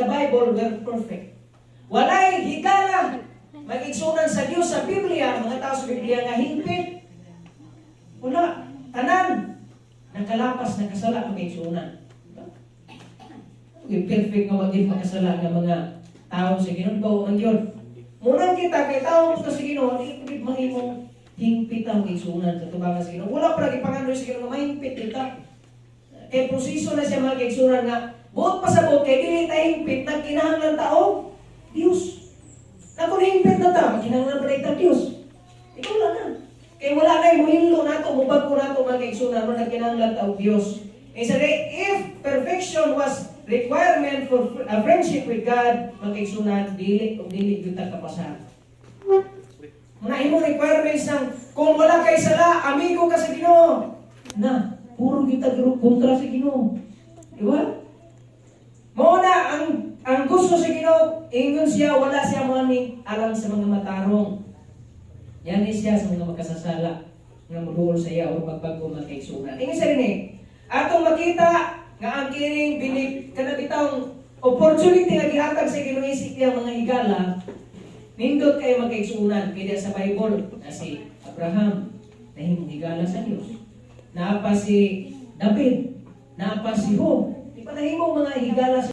the Bible were perfect. Walay higala mag-igsunan sa Dios sa Biblia, mga tao sa Biblia nga hingpit. Wala, tanan nakalapas na kasala mag-igsunan. Perfect nga magkasala ng mga tao sa Ginoo ang Dios. Muna kita kay tao sa Ginoo, di mahimong hingpit ang igsunan sa tubangan sa Ginoo. Wala pa lagi panganoy sa Ginoo mahingpit kita. Kay proseso na siya mga igsunan nga buot pasabot kay dili ta hingpit na kinahanglan tao Dios. Na kung hingpit na ta, kinahanglan pa ta Dios. Ikaw lang na. Kay wala na yung muhinlo nato, mubag ko nato mga igsunan mo na kinahanglan tao Dios. If perfection was requirement for a friendship with God, magkaigsunan, dili yung kapasar. Muna imo requirements ng, kung wala kay sala, amigo ka sa Ginoo. Na, puro kita kontra sa Ginoo. Diba? Muna, ang gusto sa Ginoo, ingon siya, wala siya maning alam sa mga matarong. Yan siya sa mga makasasala nga muduol sa iya o pagbago magkaigsunan. Ingon sa rin atong makita nga ang kining kanabitang opportunity nga gihatag sa Ginoo isip niya mga higala, nindot kayo magkaigsunan kaya sa Bible na si Abraham nahimong higala sa Dios. Naapa si David, naapa si Job, di pa nahimong mga higala sa